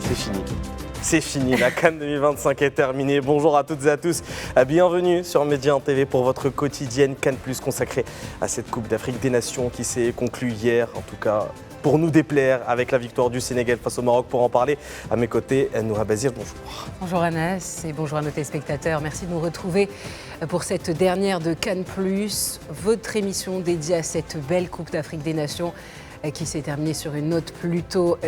C'est fini. C'est fini, la CAN 2025 est terminée. Bonjour à toutes et à tous, bienvenue sur Média TV pour votre quotidienne CAN+, consacrée à cette Coupe d'Afrique des Nations qui s'est conclue hier, en tout cas pour nous déplaire, avec la victoire du Sénégal face au Maroc. Pour en parler, à mes côtés, Noura Bazir, bonjour. Bonjour Anas et bonjour à nos téléspectateurs. Merci de nous retrouver pour cette dernière de CAN+, votre émission dédiée à cette belle Coupe d'Afrique des Nations qui s'est terminée sur une note plutôt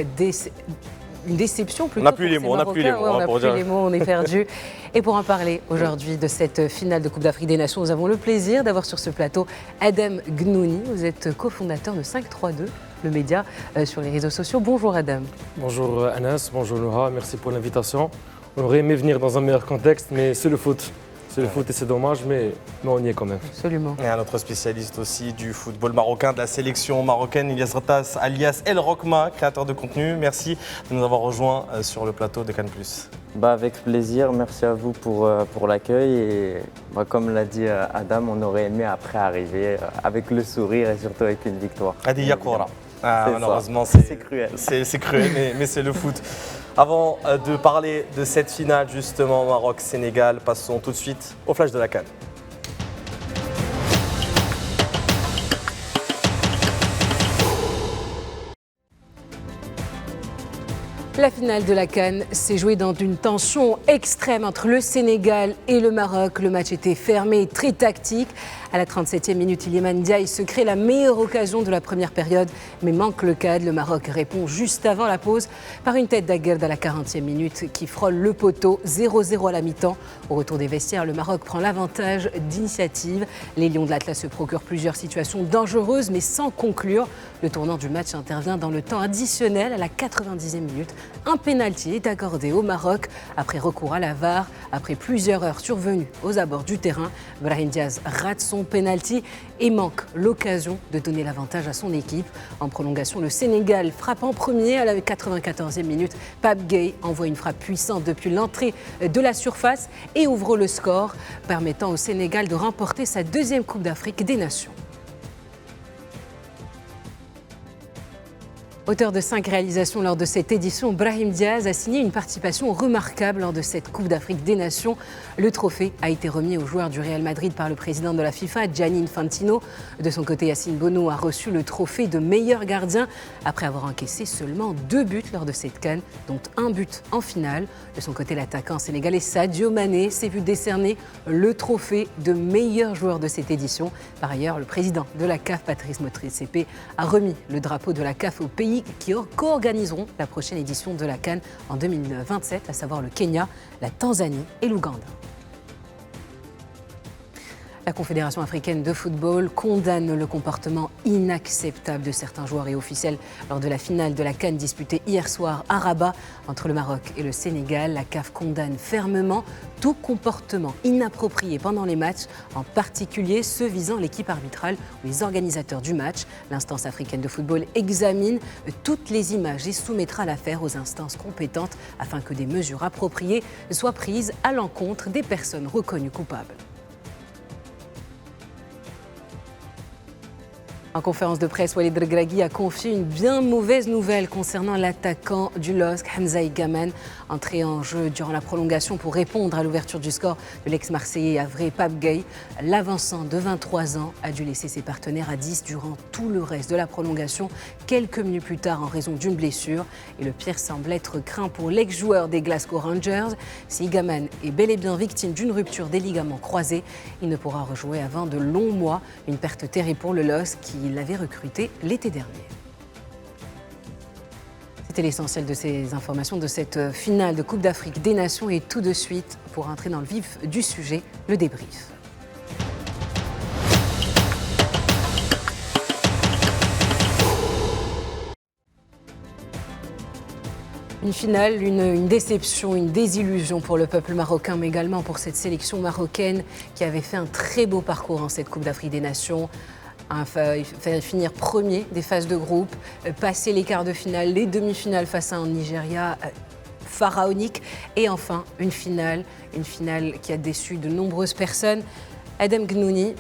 une déception plutôt. On n'a plus les mots, on est perdu. Et pour en parler aujourd'hui de cette finale de Coupe d'Afrique des Nations, nous avons le plaisir d'avoir sur ce plateau Adam Gnouni. Vous êtes cofondateur de 532, le média sur les réseaux sociaux. Bonjour Adam. Bonjour Anas, bonjour Noura, merci pour l'invitation. On aurait aimé venir dans un meilleur contexte, mais c'est le foot. C'est le foot et c'est dommage, mais on y est quand même. Absolument. Et un autre spécialiste aussi du football marocain, de la sélection marocaine, Ilyas Rattas, alias El Rokma, créateur de contenu. Merci de nous avoir rejoints sur le plateau de CAN+. Avec plaisir, merci à vous pour l'accueil. Et comme l'a dit Adam, on aurait aimé après arriver avec le sourire et surtout avec une victoire. Adi Yakora. Malheureusement, c'est cruel. C'est cruel, mais c'est le foot. Avant de parler de cette finale, justement, Maroc-Sénégal, passons tout de suite au flash de la CAN. La finale de la CAN s'est jouée dans une tension extrême entre le Sénégal et le Maroc. Le match était fermé et très tactique. À la 37e minute, Iliman Ndiaye se crée la meilleure occasion de la première période, mais manque le cadre. Le Maroc répond juste avant la pause par une tête d'Aguerd à la 40e minute qui frôle le poteau. 0-0 à la mi-temps. Au retour des vestiaires, le Maroc prend l'avantage d'initiative. Les Lions de l'Atlas se procurent plusieurs situations dangereuses, mais sans conclure. Le tournant du match intervient dans le temps additionnel à la 90e minute. Un pénalty est accordé au Maroc après recours à la VAR. Après plusieurs heures survenues aux abords du terrain, Brahim Diaz rate son pénalty et manque l'occasion de donner l'avantage à son équipe. En prolongation, le Sénégal frappe en premier à la 94e minute. Pape Gueye envoie une frappe puissante depuis l'entrée de la surface et ouvre le score, permettant au Sénégal de remporter sa deuxième Coupe d'Afrique des Nations. Auteur de 5 réalisations lors de cette édition, Brahim Diaz a signé une participation remarquable lors de cette Coupe d'Afrique des Nations. Le trophée a été remis aux joueurs du Real Madrid par le président de la FIFA, Gianni Infantino. De son côté, Yacine Bono a reçu le trophée de meilleur gardien après avoir encaissé seulement 2 buts lors de cette CAN, dont 1 but en finale. De son côté, l'attaquant sénégalais Sadio Mané s'est vu décerner le trophée de meilleur joueur de cette édition. Par ailleurs, le président de la CAF, Patrice Motsepe, a remis le drapeau de la CAF au pays qui co-organiseront la prochaine édition de la CAN en 2027, à savoir le Kenya, la Tanzanie et l'Ouganda. La Confédération africaine de football condamne le comportement inacceptable de certains joueurs et officiels lors de la finale de la CAN disputée hier soir à Rabat entre le Maroc et le Sénégal. La CAF condamne fermement tout comportement inapproprié pendant les matchs, en particulier ceux visant l'équipe arbitrale ou les organisateurs du match. L'instance africaine de football examine toutes les images et soumettra l'affaire aux instances compétentes afin que des mesures appropriées soient prises à l'encontre des personnes reconnues coupables. En conférence de presse, Walid Regragui a confié une bien mauvaise nouvelle concernant l'attaquant du LOSC, Hamza Igaman, entré en jeu durant la prolongation pour répondre à l'ouverture du score de l'ex-Marseillais Havré Pape Gueye. L'avancant de 23 ans a dû laisser ses partenaires à 10 durant tout le reste de la prolongation, quelques minutes plus tard en raison d'une blessure. Et le pire semble être craint pour l'ex-joueur des Glasgow Rangers. Si Igaman est bel et bien victime d'une rupture des ligaments croisés, il ne pourra rejouer avant de longs mois. Une perte terrible pour le LOSC qui l'avait recruté l'été dernier. C'était l'essentiel de ces informations de cette finale de Coupe d'Afrique des Nations. Et tout de suite, pour entrer dans le vif du sujet, le débrief. Une finale, une déception, une désillusion pour le peuple marocain, mais également pour cette sélection marocaine qui avait fait un très beau parcours en cette Coupe d'Afrique des Nations. Finir premier des phases de groupe, passer les quarts de finale, les demi-finales face à un Nigeria pharaonique et enfin une finale qui a déçu de nombreuses personnes. Adam Gnouni,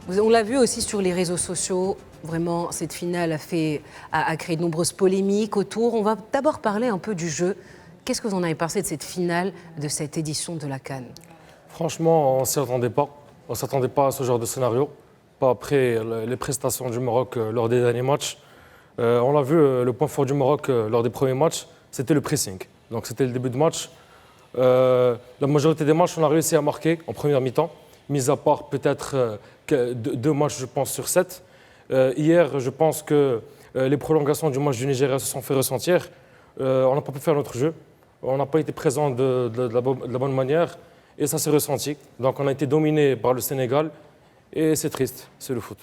on l'a vu aussi sur les réseaux sociaux, vraiment cette finale a créé de nombreuses polémiques autour. On va d'abord parler un peu du jeu. Qu'est-ce que vous en avez pensé de cette finale, de cette édition de la CAN? Franchement, on ne s'y attendait pas. On ne s'attendait pas à ce genre de scénario. Pas après les prestations du Maroc lors des derniers matchs. On l'a vu, le point fort du Maroc lors des premiers matchs, c'était le pressing. Donc c'était le début de match. La majorité des matchs, on a réussi à marquer en première mi-temps, mis à part peut-être 2 matchs, je pense, sur 7. Hier, je pense que les prolongations du match du Nigeria se sont fait ressentir. On n'a pas pu faire notre jeu. On n'a pas été présent de la bonne manière et ça s'est ressenti. Donc on a été dominé par le Sénégal et c'est triste, c'est le foot.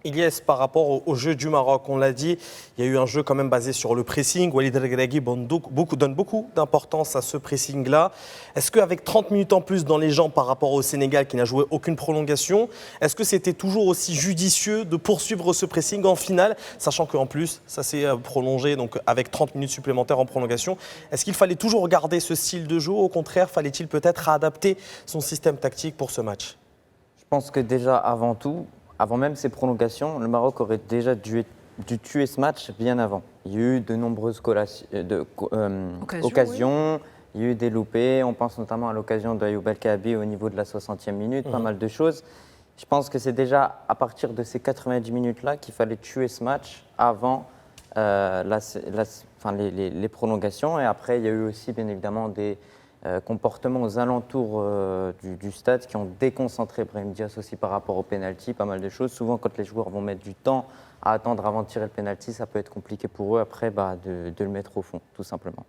Ilyes, par rapport au jeu du Maroc, on l'a dit, il y a eu un jeu quand même basé sur le pressing. Walid Regragui donne beaucoup d'importance à ce pressing-là. Est-ce qu'avec 30 minutes en plus dans les jambes par rapport au Sénégal qui n'a joué aucune prolongation, est-ce que c'était toujours aussi judicieux de poursuivre ce pressing en finale, sachant qu'en plus, ça s'est prolongé donc avec 30 minutes supplémentaires en prolongation. Est-ce qu'il fallait toujours garder ce style de jeu? Au contraire, fallait-il peut-être adapter son système tactique pour ce match? Je pense que déjà avant tout, avant même ces prolongations, le Maroc aurait déjà dû tuer ce match bien avant. Il y a eu de nombreuses occasions, il y a eu des loupés. On pense notamment à l'occasion d'Ayoub El Kaabi au niveau de la 60e minute, pas mal de choses. Je pense que c'est déjà à partir de ces 90 minutes-là qu'il fallait tuer ce match avant les prolongations. Et après, il y a eu aussi bien évidemment des comportements aux alentours du stade qui ont déconcentré Brahim Diaz aussi par rapport au pénalty, pas mal de choses. Souvent, quand les joueurs vont mettre du temps à attendre avant de tirer le pénalty, ça peut être compliqué pour eux après de le mettre au fond, tout simplement.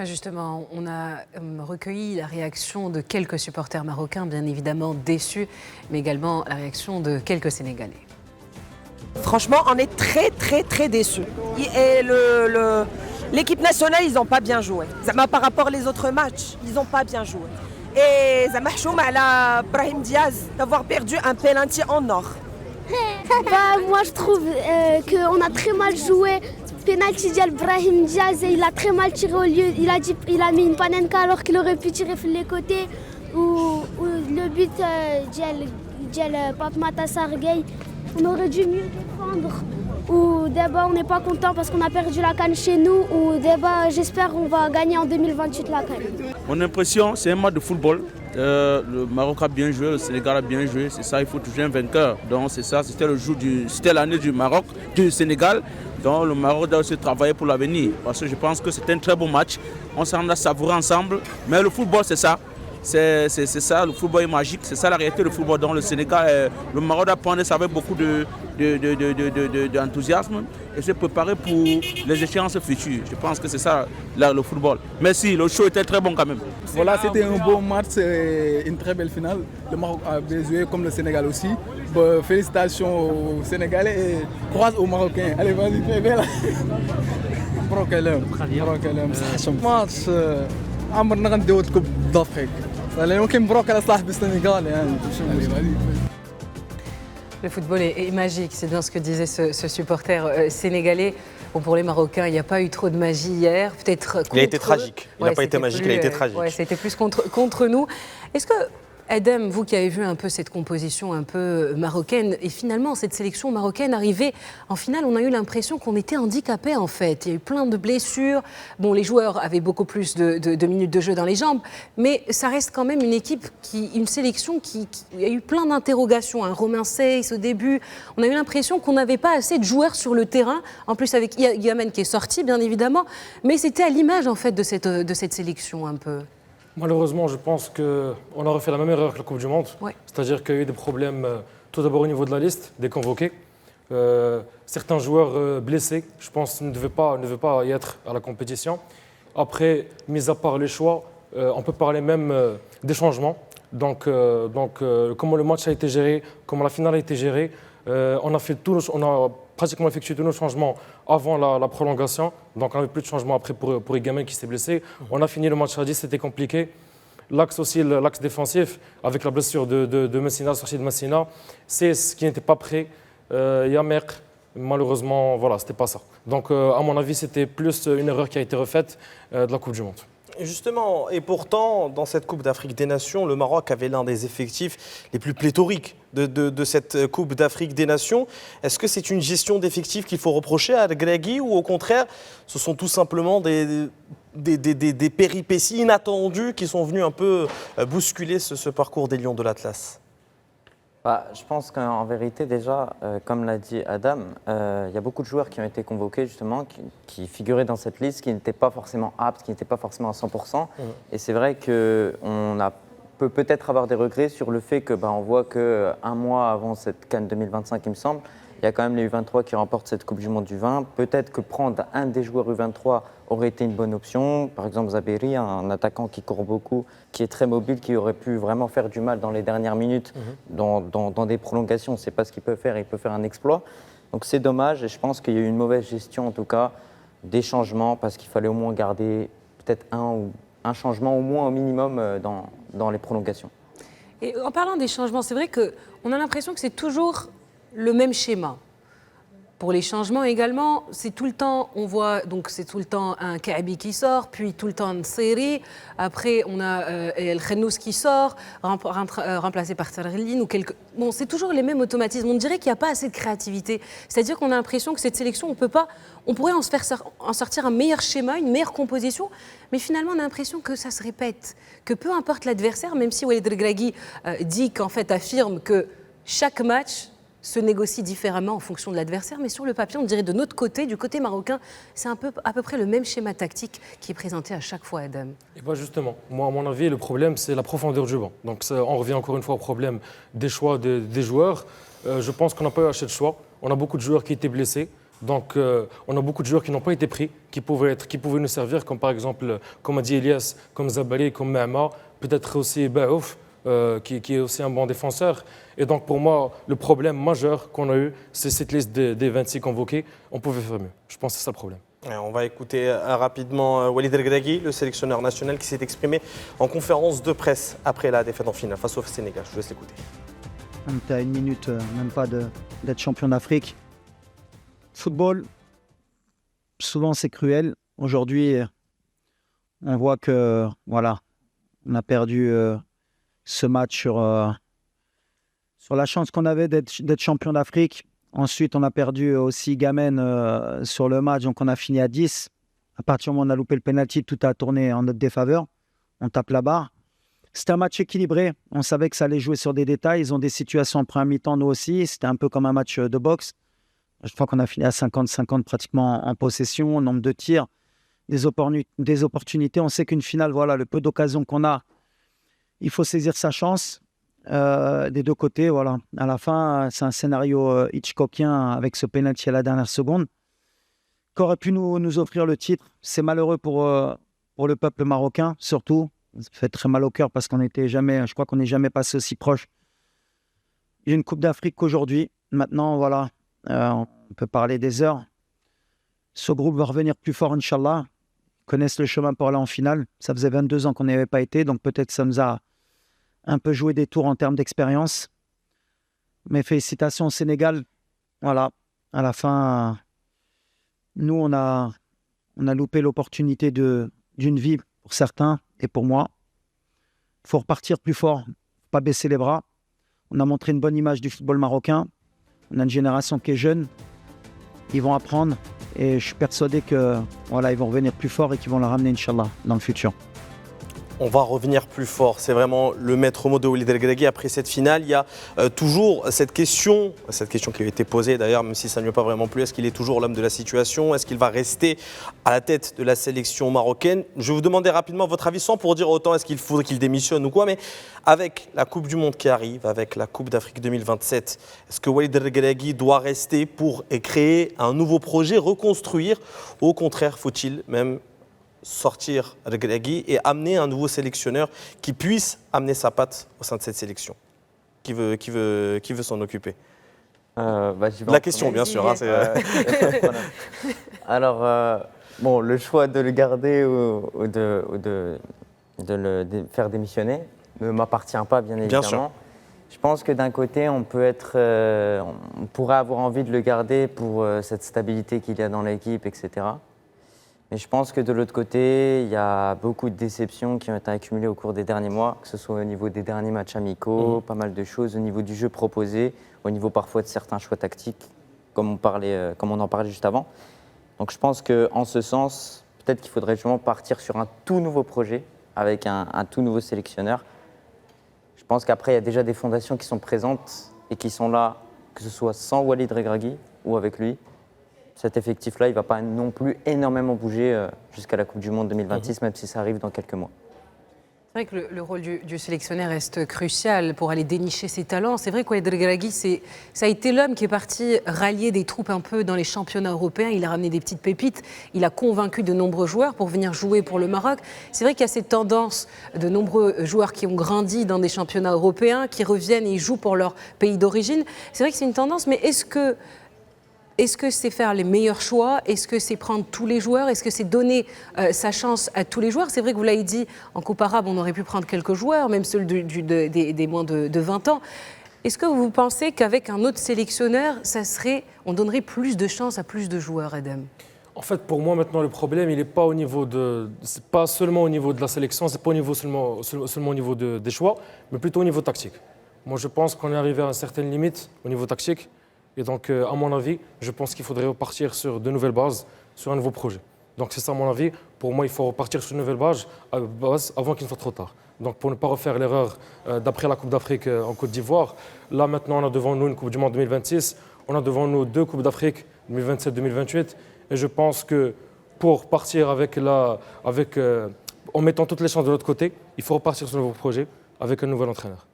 Justement, on a recueilli la réaction de quelques supporters marocains, bien évidemment déçus, mais également la réaction de quelques Sénégalais. Franchement, on est très déçus. Et l'équipe nationale, ils n'ont pas bien joué. Par rapport aux autres matchs, ils n'ont pas bien joué. Et Zama Hchoum à Brahim Diaz d'avoir perdu un penalty en or. Moi, je trouve qu'on a très mal joué. Penalty de Brahim Diaz, il a très mal tiré au lieu. Il a mis une panenka alors qu'il aurait pu tirer sur les côtés. Ou le but de Pape Matar Gueye, on aurait dû mieux défendre. Ou d'abord on n'est pas content parce qu'on a perdu la CAN chez nous. Ou d'abord j'espère qu'on va gagner en 2028 la CAN. Mon impression, c'est un match de football. Le Maroc a bien joué, le Sénégal a bien joué, c'est ça, il faut toujours un vainqueur. Donc c'est ça, c'était l'année du Maroc, du Sénégal. Donc le Maroc doit aussi travailler pour l'avenir. Parce que je pense que c'est un très beau match. On s'en a savouré ensemble. Mais le football, c'est ça. C'est ça, le football est magique, c'est ça la réalité du football. Dans le Sénégal, le Maroc doit prendre ça avec beaucoup d'enthousiasme et se préparer pour les échéances futures. Je pense que c'est ça le football. Merci, le show était très bon quand même. Voilà, c'était un beau match, une très belle finale. Le Maroc a bien joué comme le Sénégal aussi. Bon, félicitations aux Sénégalais et croise aux Marocains. Allez, vas-y, fais bien là. Match, عمرنا غنديو الكوب دافريك لا يمكن بروك على صاحب السنغال يعني. Le football est magique, c'est bien ce que disait ce supporter sénégalais. Bon, pour les Marocains, il n'y a pas eu trop de magie hier. Peut-être il a été tragique. Il n'a pas été magique, il a été tragique. Ouais, c'était plus contre nous. Est-ce que, Adem, vous qui avez vu un peu cette composition un peu marocaine, et finalement cette sélection marocaine arrivée en finale, on a eu l'impression qu'on était handicapés en fait. Il y a eu plein de blessures. Bon, les joueurs avaient beaucoup plus de minutes de jeu dans les jambes, mais ça reste quand même une sélection qui a eu plein d'interrogations. Romain Seyss au début, on a eu l'impression qu'on n'avait pas assez de joueurs sur le terrain. En plus avec Yamen qui est sorti, bien évidemment, mais c'était à l'image en fait de cette sélection un peu. Malheureusement, je pense qu'on aurait fait la même erreur que la Coupe du Monde. Ouais. C'est-à-dire qu'il y a eu des problèmes, tout d'abord au niveau de la liste, des convoqués. Certains joueurs blessés, je pense, ne devaient pas y être à la compétition. Après, mis à part les choix, on peut parler même des changements. Donc, comment le match a été géré, comment la finale a été gérée. On a pratiquement effectué tous nos changements avant la prolongation. Donc on n'avait plus de changements après pour Egamen qui s'est blessé. On a fini le match à 10, c'était compliqué. L'axe aussi, l'axe défensif, avec la blessure de Messina, sortie de Messina. C'est ce qui n'était pas prêt. Yamer, malheureusement, voilà, c'était pas ça. Donc à mon avis, c'était plus une erreur qui a été refaite de la Coupe du Monde. Justement, et pourtant, dans cette Coupe d'Afrique des Nations, le Maroc avait l'un des effectifs les plus pléthoriques de cette Coupe d'Afrique des Nations. Est-ce que c'est une gestion d'effectifs qu'il faut reprocher à Regragui ou au contraire, ce sont tout simplement des péripéties inattendues qui sont venues un peu bousculer ce parcours des Lions de l'Atlas? Je pense qu'en vérité, déjà, comme l'a dit Adam, il y a beaucoup de joueurs qui ont été convoqués, justement, qui figuraient dans cette liste, qui n'étaient pas forcément aptes, qui n'étaient pas forcément à 100%. Et c'est vrai qu'on peut peut-être avoir des regrets sur le fait qu'on voit qu'un mois avant cette CAN 2025, il me semble, il y a quand même les U23 qui remportent cette Coupe du Monde du 20. Peut-être que prendre un des joueurs U23 aurait été une bonne option. Par exemple, Zaberi, un attaquant qui court beaucoup, qui est très mobile, qui aurait pu vraiment faire du mal dans les dernières minutes, dans des prolongations. On ne sait pas ce qu'il peut faire, il peut faire un exploit. Donc c'est dommage et je pense qu'il y a eu une mauvaise gestion, en tout cas, des changements, parce qu'il fallait au moins garder peut-être un changement au moins au minimum dans les prolongations. Et en parlant des changements, c'est vrai qu'on a l'impression que c'est toujours le même schéma. Pour les changements également, c'est tout le temps, on voit, donc c'est tout le temps un Kaabi qui sort, puis tout le temps Nseri, après on a El Khennous qui sort, remplacé par Targhelin ou quelques... Bon, c'est toujours les mêmes automatismes. On dirait qu'il n'y a pas assez de créativité. C'est-à-dire qu'on a l'impression que cette sélection, on pourrait en sortir un meilleur schéma, une meilleure composition, mais finalement on a l'impression que ça se répète, que peu importe l'adversaire, même si Walid Regragui dit qu'en fait affirme que chaque match se négocie différemment en fonction de l'adversaire, mais sur le papier, on dirait de notre côté, du côté marocain, c'est à peu près le même schéma tactique qui est présenté à chaque fois, Adam. Et bien justement, moi à mon avis, le problème c'est la profondeur du banc. Donc on revient encore une fois au problème des choix des joueurs. Je pense qu'on n'a pas eu assez de choix. On a beaucoup de joueurs qui étaient blessés. Donc on a beaucoup de joueurs qui n'ont pas été pris, qui pouvaient nous servir, comme par exemple, comme a dit Elias, comme Zabali, comme Mehma, peut-être aussi Baouf. Qui est aussi un bon défenseur. Et donc pour moi, le problème majeur qu'on a eu, c'est cette liste des 26 convoqués. On pouvait faire mieux. Je pense que c'est ça le problème. On va écouter rapidement Walid Regragui, le sélectionneur national, qui s'est exprimé en conférence de presse après la défaite en finale face au Sénégal. Je vous laisse l'écouter. On était à une minute, même pas d'être champion d'Afrique. Football, souvent c'est cruel. Aujourd'hui, on voit que voilà, on a perdu ce match sur la chance qu'on avait d'être champion d'Afrique. Ensuite, on a perdu aussi Gamen sur le match, donc on a fini à 10. À partir du moment où on a loupé le penalty, tout a tourné en notre défaveur. On tape la barre. C'était un match équilibré. On savait que ça allait jouer sur des détails. Ils ont des situations en première mi-temps, nous aussi. C'était un peu comme un match de boxe. Je crois qu'on a fini à 50-50 pratiquement en possession, nombre de tirs, des opportunités. On sait qu'une finale, voilà, le peu d'occasions qu'on a, il faut saisir sa chance des deux côtés. Voilà. À la fin, c'est un scénario Hitchcockien avec ce penalty à la dernière seconde qui aurait pu nous offrir le titre. C'est malheureux pour le peuple marocain, surtout. Ça fait très mal au cœur parce je crois qu'on n'est jamais passé aussi proche d'une Coupe d'Afrique qu'aujourd'hui. Maintenant, voilà, on peut parler des heures. Ce groupe va revenir plus fort, Inch'Allah. Ils connaissent le chemin pour aller en finale. Ça faisait 22 ans qu'on n'y avait pas été, donc peut-être que ça nous a un peu joué des tours en termes d'expérience. Mais félicitations au Sénégal. Voilà, à la fin, nous, on a loupé l'opportunité d'une vie pour certains et pour moi. Il faut repartir plus fort, pas baisser les bras. On a montré une bonne image du football marocain. On a une génération qui est jeune. Ils vont apprendre et je suis persuadé que voilà, ils vont revenir plus fort et qu'ils vont la ramener, Inch'Allah, dans le futur. On va revenir plus fort. C'est vraiment le maître mot de Walid Regragui. Après cette finale, il y a toujours cette question qui lui a été posée d'ailleurs, même si ça ne lui a pas vraiment plu. Est-ce qu'il est toujours l'homme de la situation? Est-ce qu'il va rester à la tête de la sélection marocaine? Je vais vous demander rapidement votre avis, sans pour dire autant est-ce qu'il faudrait qu'il démissionne ou quoi, mais avec la Coupe du Monde qui arrive, avec la Coupe d'Afrique 2027, est-ce que Walid Regragui doit rester pour créer un nouveau projet, reconstruire? Ou au contraire, faut-il même sortir Regragui et amener un nouveau sélectionneur qui puisse amener sa patte au sein de cette sélection? Qui veut s'en occuper? La question, bien sûr. Alors, bon, le choix de le garder ou de le faire démissionner ne m'appartient pas, bien évidemment. Bien sûr. Je pense que d'un côté, on pourrait avoir envie de le garder pour cette stabilité qu'il y a dans l'équipe, etc. Mais je pense que de l'autre côté, il y a beaucoup de déceptions qui ont été accumulées au cours des derniers mois, que ce soit au niveau des derniers matchs amicaux, pas mal de choses, au niveau du jeu proposé, au niveau parfois de certains choix tactiques, comme on en parlait juste avant. Donc je pense qu'en ce sens, Peut-être qu'il faudrait justement partir sur un tout nouveau projet avec un tout nouveau sélectionneur. Je pense qu'après, il y a déjà des fondations qui sont présentes et qui sont là, que ce soit sans Walid Regragui ou avec lui. Cet effectif-là, il ne va pas non plus énormément bouger jusqu'à la Coupe du Monde 2026, même si ça arrive dans quelques mois. C'est vrai que le rôle du sélectionneur reste crucial pour aller dénicher ses talents. C'est vrai que Walid Regragui, ça a été l'homme qui est parti rallier des troupes un peu dans les championnats européens. Il a ramené des petites pépites. Il a convaincu de nombreux joueurs pour venir jouer pour le Maroc. C'est vrai qu'il y a cette tendance de nombreux joueurs qui ont grandi dans des championnats européens, qui reviennent et jouent pour leur pays d'origine. C'est vrai que c'est une tendance, mais est-ce que c'est faire les meilleurs choix? Est-ce que c'est prendre tous les joueurs? Est-ce que c'est donner sa chance à tous les joueurs? C'est vrai que vous l'avez dit, en Coupe arabe, on aurait pu prendre quelques joueurs, même ceux des moins de 20 ans. Est-ce que vous pensez qu'avec un autre sélectionneur, on donnerait plus de chance à plus de joueurs, Adem? En fait, pour moi, maintenant, le problème, il n'est pas c'est pas seulement au niveau de la sélection, c'est pas seulement au niveau des choix, mais plutôt au niveau tactique. Moi, je pense qu'on est arrivé à une certaine limite au niveau tactique. Et donc, à mon avis, je pense qu'il faudrait repartir sur de nouvelles bases, sur un nouveau projet. Donc, c'est ça mon avis. Pour moi, il faut repartir sur une nouvelle base avant qu'il ne soit trop tard. Donc, pour ne pas refaire l'erreur d'après la Coupe d'Afrique en Côte d'Ivoire, là, maintenant, on a devant nous une Coupe du Monde 2026. On a devant nous 2 Coupes d'Afrique, 2027-2028. Et je pense que pour partir en mettant toutes les chances de l'autre côté, il faut repartir sur un nouveau projet avec un nouvel entraîneur.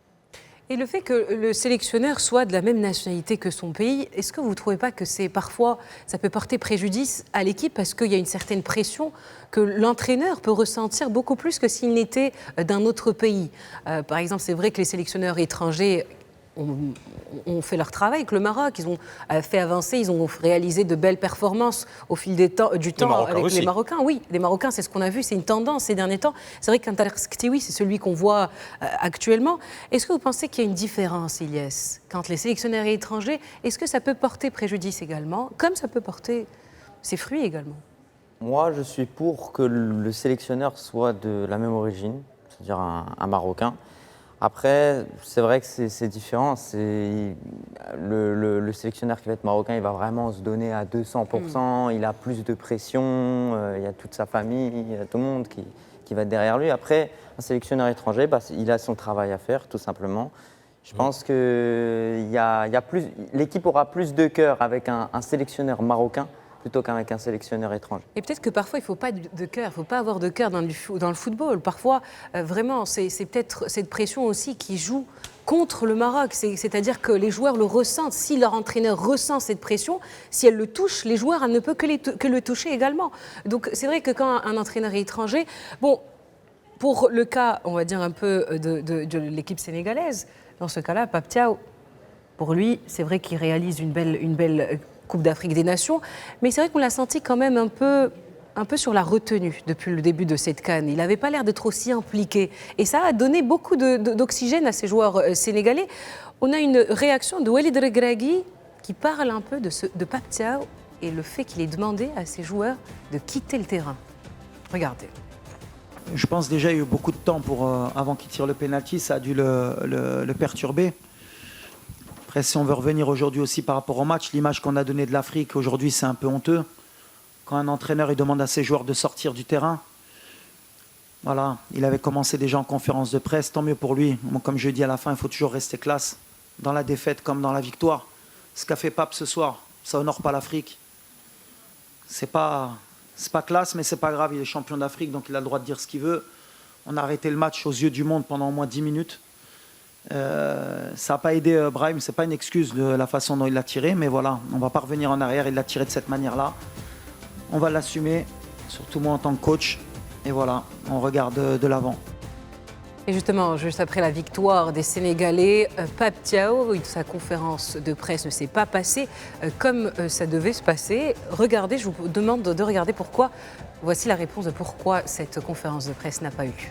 Et le fait que le sélectionneur soit de la même nationalité que son pays, est-ce que vous ne trouvez pas que parfois, ça peut porter préjudice à l'équipe parce qu'il y a une certaine pression que l'entraîneur peut ressentir beaucoup plus que s'il n'était d'un autre pays? Par exemple, c'est vrai que les sélectionneurs étrangers ont fait leur travail avec le Maroc, ils ont fait avancer, ils ont réalisé de belles performances au fil du temps avec aussi. les Marocains. Oui, les Marocains, c'est ce qu'on a vu, c'est une tendance ces derniers temps. C'est vrai qu'Antalya Khtewi, c'est celui qu'on voit actuellement. Est-ce que vous pensez qu'il y a une différence, Ilyes, quand les sélectionneurs étrangers, est-ce que ça peut porter préjudice également, comme ça peut porter ses fruits également? Moi, je suis pour que le sélectionneur soit de la même origine, c'est-à-dire un Marocain. Après, c'est vrai que c'est différent. Le sélectionneur qui va être marocain, il va vraiment se donner à 200%. Il a plus de pression. Il y a toute sa famille, il y a tout le monde qui va être derrière lui. Après, un sélectionneur étranger, il a son travail à faire, tout simplement. Je pense que l'équipe aura plus de cœur avec un sélectionneur marocain plutôt qu'avec un sélectionneur étranger. Et peut-être que parfois, il ne faut pas de cœur, il ne faut pas avoir de cœur dans le football. Parfois, vraiment, c'est peut-être cette pression aussi qui joue contre le Maroc. C'est-à-dire que les joueurs le ressentent. Si leur entraîneur ressent cette pression, si elle le touche, les joueurs, elle ne peut que le toucher également. Donc, c'est vrai que quand un entraîneur est étranger, bon, pour le cas, on va dire un peu de l'équipe sénégalaise, dans ce cas-là, Pape Thiaw, pour lui, c'est vrai qu'il réalise une belle Coupe d'Afrique des Nations, mais c'est vrai qu'on l'a senti quand même un peu sur la retenue depuis le début de cette CAN. Il n'avait pas l'air d'être aussi impliqué. Et ça a donné beaucoup d'oxygène à ces joueurs sénégalais. On a une réaction de Walid Regragui qui parle un peu de Pape Thiaw et le fait qu'il ait demandé à ses joueurs de quitter le terrain. Regardez. Je pense déjà qu'il y a eu beaucoup de temps avant qu'il tire le pénalty, ça a dû le perturber. Après, si on veut revenir aujourd'hui aussi par rapport au match, l'image qu'on a donnée de l'Afrique aujourd'hui, c'est un peu honteux. Quand un entraîneur il demande à ses joueurs de sortir du terrain, voilà, il avait commencé déjà en conférence de presse, tant mieux pour lui. Bon, comme je dis à la fin, il faut toujours rester classe, dans la défaite comme dans la victoire. Ce qu'a fait Pape ce soir, ça honore pas l'Afrique. C'est pas classe, mais c'est pas grave, il est champion d'Afrique, donc il a le droit de dire ce qu'il veut. On a arrêté le match aux yeux du monde pendant au moins 10 minutes. Ça n'a pas aidé Brahim, c'est pas une excuse de la façon dont il l'a tiré, mais voilà, on va pas revenir en arrière, il l'a tiré de cette manière-là. On va l'assumer, surtout moi en tant que coach, et voilà, on regarde de l'avant. Et justement, juste après la victoire des Sénégalais, Pape Thiaw, sa conférence de presse ne s'est pas passée comme ça devait se passer. Regardez, je vous demande de regarder pourquoi. Voici la réponse de pourquoi cette conférence de presse n'a pas eu lieu.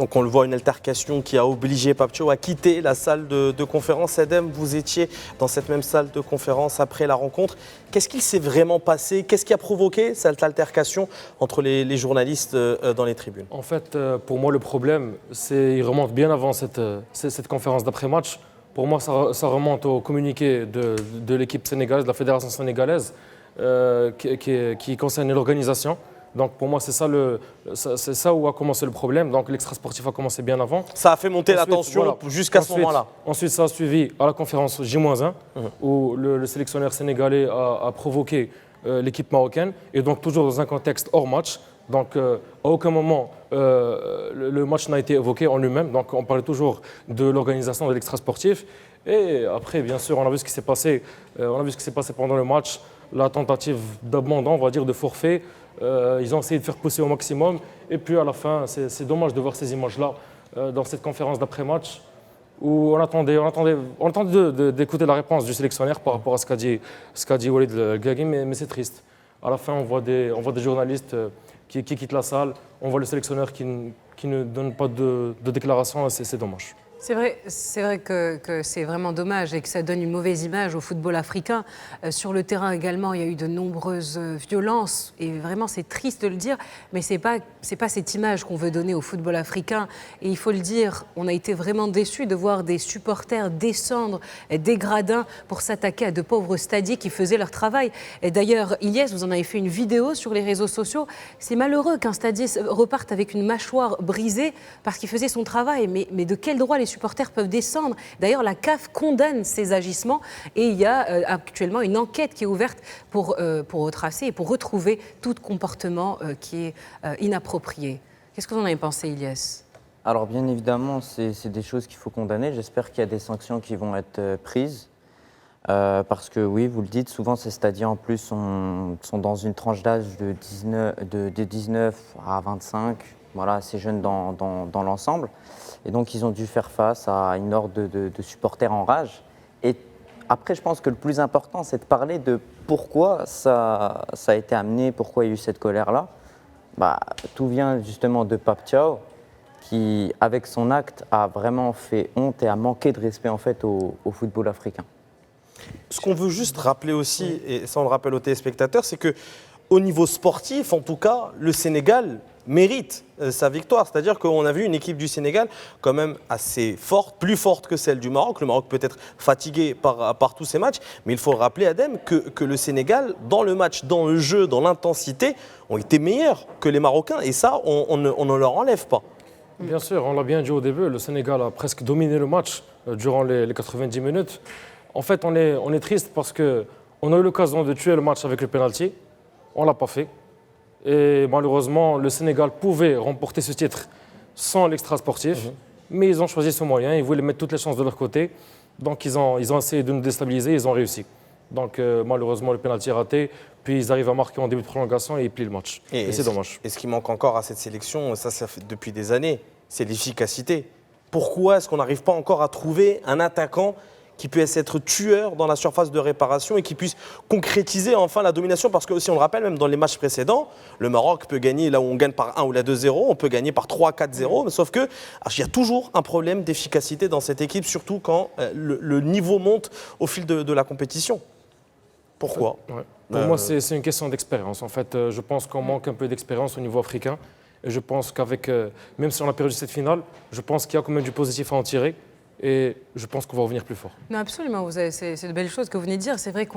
Donc on le voit, une altercation qui a obligé Pape Thiaw à quitter la salle de conférence. Edem, vous étiez dans cette même salle de conférence après la rencontre. Qu'est-ce qu'il s'est vraiment passé? Qu'est-ce qui a provoqué cette altercation entre les journalistes dans les tribunes? En fait, pour moi, le problème, il remonte bien avant cette conférence d'après-match. Pour moi, ça remonte au communiqué de l'équipe sénégalaise, de la fédération sénégalaise, qui concerne l'organisation. Donc pour moi, c'est ça où a commencé le problème. Donc l'extra-sportif a commencé bien avant. Ça a fait monter la tension jusqu'à ce moment-là. Ensuite, ça a suivi à la conférence J-1, où le sélectionneur sénégalais a provoqué l'équipe marocaine, et donc toujours dans un contexte hors match. Donc à aucun moment le match n'a été évoqué en lui-même. Donc on parlait toujours de l'organisation de l'extra-sportif. Et après, bien sûr, on a vu ce qui s'est passé. Pendant le match, la tentative d'abandon, on va dire, de forfait. Ils ont essayé de faire pousser au maximum. Et puis à la fin, c'est dommage de voir ces images-là dans cette conférence d'après-match où on attendait d'écouter la réponse du sélectionneur par rapport à ce qu'a dit Walid Ghaghi, mais c'est triste. À la fin, on voit des journalistes qui quittent la salle, on voit le sélectionneur qui ne donne pas de déclaration, c'est dommage. C'est vrai que c'est vraiment dommage et que ça donne une mauvaise image au football africain. Sur le terrain également, il y a eu de nombreuses violences et vraiment c'est triste de le dire, mais c'est pas cette image qu'on veut donner au football africain. Et il faut le dire, on a été vraiment déçus de voir des supporters descendre des gradins pour s'attaquer à de pauvres stadiers qui faisaient leur travail. Et d'ailleurs, Ilyes, vous en avez fait une vidéo sur les réseaux sociaux. C'est malheureux qu'un stadier reparte avec une mâchoire brisée parce qu'il faisait son travail, mais de quel droit les supporters peuvent descendre? D'ailleurs, la CAF condamne ces agissements et il y a actuellement une enquête qui est ouverte pour retracer et pour retrouver tout comportement qui est inapproprié. Qu'est-ce que vous en avez pensé, Ilyes? Alors bien évidemment, c'est des choses qu'il faut condamner. J'espère qu'il y a des sanctions qui vont être prises. Parce que oui, vous le dites, souvent ces stadiers en plus sont dans une tranche d'âge de 19 à 25, voilà, assez jeunes dans l'ensemble. Et donc, ils ont dû faire face à une horde de supporters en rage. Et après, je pense que le plus important, c'est de parler de pourquoi ça a été amené, pourquoi il y a eu cette colère-là. Tout vient justement de Pape Thiaw, qui, avec son acte, a vraiment fait honte et a manqué de respect en fait au football africain. Ce qu'on veut juste rappeler aussi, et ça on le rappelle aux téléspectateurs, c'est qu'au niveau sportif, en tout cas, le Sénégal mérite sa victoire. C'est-à-dire qu'on a vu une équipe du Sénégal quand même assez forte, plus forte que celle du Maroc. Le Maroc peut être fatigué par tous ces matchs, mais il faut rappeler, Adem, que le Sénégal, dans le match, dans le jeu, dans l'intensité, ont été meilleurs que les Marocains. Et ça, on ne leur enlève pas. Bien sûr, on l'a bien dit au début, le Sénégal a presque dominé le match durant les 90 minutes. En fait, on est triste parce qu'on a eu l'occasion de tuer le match avec le pénalty. On ne l'a pas fait. Et malheureusement, le Sénégal pouvait remporter ce titre sans l'extra-sportif. Mais ils ont choisi ce moyen. Ils voulaient mettre toutes les chances de leur côté. Donc, ils ont essayé de nous déstabiliser. Ils ont réussi. Donc, malheureusement, le pénalty est raté. Puis, ils arrivent à marquer en début de prolongation et ils plient le match. Et c'est dommage. Et ce qui manque encore à cette sélection, ça fait depuis des années, c'est l'efficacité. Pourquoi est-ce qu'on n'arrive pas encore à trouver un attaquant qui puisse être tueur dans la surface de réparation et qui puisse concrétiser enfin la domination? Parce que, si on le rappelle, même dans les matchs précédents, le Maroc peut gagner là où on gagne par 1 ou là 2-0, on peut gagner par 3-4-0, sauf qu'il y a toujours un problème d'efficacité dans cette équipe, surtout quand le niveau monte au fil de la compétition. Pourquoi? Pour moi, c'est une question d'expérience. En fait, je pense qu'on manque un peu d'expérience au niveau africain. Et je pense qu'avec, même si on a perdu cette finale, je pense qu'il y a quand même du positif à en tirer. Et je pense qu'on va revenir plus fort. Non, absolument, c'est de belles choses que vous venez de dire. C'est vrai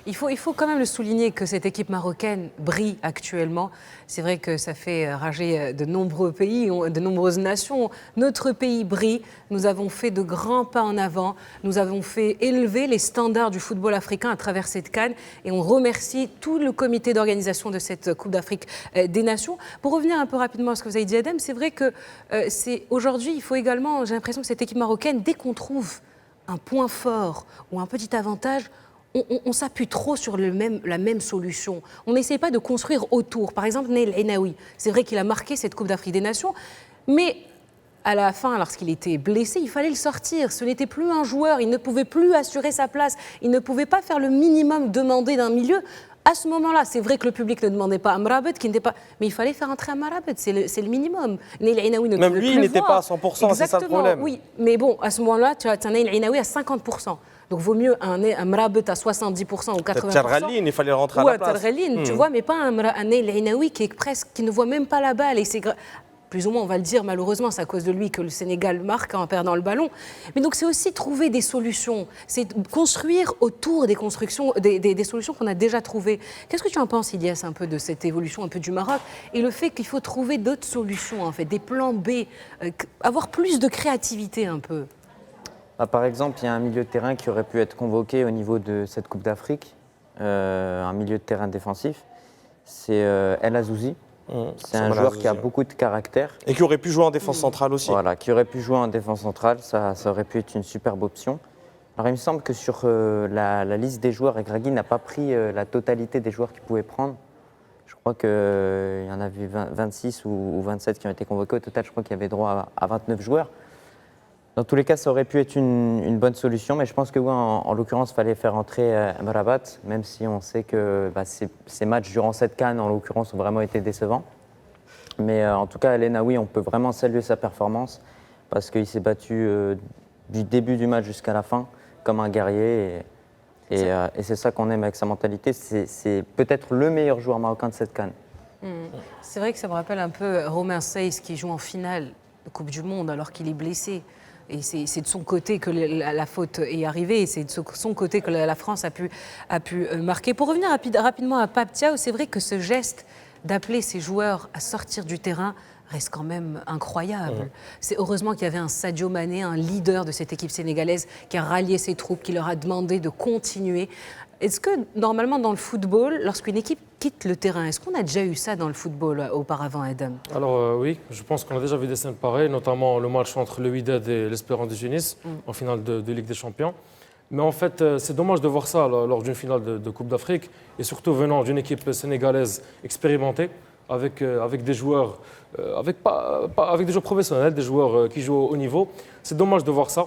il faut quand même le souligner que cette équipe marocaine brille actuellement. C'est vrai que ça fait rager de nombreux pays, de nombreuses nations. Notre pays brille. Nous avons fait de grands pas en avant. Nous avons fait élever les standards du football africain à travers cette CAN. Et on remercie tout le comité d'organisation de cette Coupe d'Afrique des Nations. Pour revenir un peu rapidement à ce que vous avez dit, Adem, c'est vrai que aujourd'hui, il faut également, j'ai l'impression que cette équipe marocaine, dès qu'on trouve un point fort ou un petit avantage, on s'appuie trop sur la même solution. On n'essaie pas de construire autour. Par exemple, Naïl Enaoui, c'est vrai qu'il a marqué cette Coupe d'Afrique des Nations, mais à la fin, lorsqu'il était blessé, il fallait le sortir. Ce n'était plus un joueur, il ne pouvait plus assurer sa place, il ne pouvait pas faire le minimum demandé d'un milieu. À ce moment-là, c'est vrai que le public ne demandait pas Amrabat, qui n'était pas... mais il fallait faire entrer Amrabat, c'est le minimum. Naïl Ainaoui ne Même pouvait lui, plus il n'était voir. pas à 100%, c'est ça le problème. Oui, mais bon, à ce moment-là, tu as Naïl Ainaoui à 50%. Donc, vaut mieux un Amrabat à 70% ou 80%. Tcharghaline, il fallait le rentrer à la place. Tcharghaline, tu vois, mais pas un Naïl Ainaoui qui ne voit même pas la balle. Et c'est plus ou moins, on va le dire, malheureusement, c'est à cause de lui que le Sénégal marque en perdant le ballon. Mais donc, c'est aussi trouver des solutions. C'est construire autour des constructions, des solutions qu'on a déjà trouvées. Qu'est-ce que tu en penses, Ilyes, un peu de cette évolution un peu du Maroc et le fait qu'il faut trouver d'autres solutions, en fait, des plans B, avoir plus de créativité un peu? Par exemple, il y a un milieu de terrain qui aurait pu être convoqué au niveau de cette Coupe d'Afrique, un milieu de terrain défensif. C'est El Azouzi. C'est un joueur qui a beaucoup de caractère. Et qui aurait pu jouer en défense centrale aussi. Voilà, qui aurait pu jouer en défense centrale, ça aurait pu être une superbe option. Alors il me semble que sur la liste des joueurs, Regragui n'a pas pris la totalité des joueurs qu'il pouvait prendre. Je crois qu'il y en avait 26 ou 27 qui ont été convoqués. Au total, je crois qu'il y avait droit à 29 joueurs. Dans tous les cas, ça aurait pu être une bonne solution, mais je pense que oui, en l'occurrence, il fallait faire entrer Amrabat, même si on sait que ces matchs durant cette CAN, en l'occurrence, ont vraiment été décevants. Mais en tout cas, El Ainaoui, on peut vraiment saluer sa performance, parce qu'il s'est battu du début du match jusqu'à la fin, comme un guerrier. Et c'est ça qu'on aime avec sa mentalité. C'est peut-être le meilleur joueur marocain de cette CAN. C'est vrai que ça me rappelle un peu Romain Saiz qui joue en finale de Coupe du Monde alors qu'il est blessé. Et c'est de son côté que la faute est arrivée, et c'est de son côté que la France a pu marquer. Pour revenir rapidement à Pape Thiaw, c'est vrai que ce geste d'appeler ses joueurs à sortir du terrain reste quand même incroyable. C'est heureusement qu'il y avait un Sadio Mané, un leader de cette équipe sénégalaise, qui a rallié ses troupes, qui leur a demandé de continuer. Est-ce que, normalement, dans le football, lorsqu'une équipe quitte le terrain, est-ce qu'on a déjà eu ça dans le football auparavant, Adam? Alors oui, je pense qu'on a déjà vu des scènes pareilles, notamment le match entre le Wydad et l'Espérance de Tunis, en finale de Ligue des Champions. Mais en fait, c'est dommage de voir ça lors d'une finale de Coupe d'Afrique, et surtout venant d'une équipe sénégalaise expérimentée, avec des joueurs, avec des joueurs professionnels, des joueurs qui jouent au haut niveau. C'est dommage de voir ça.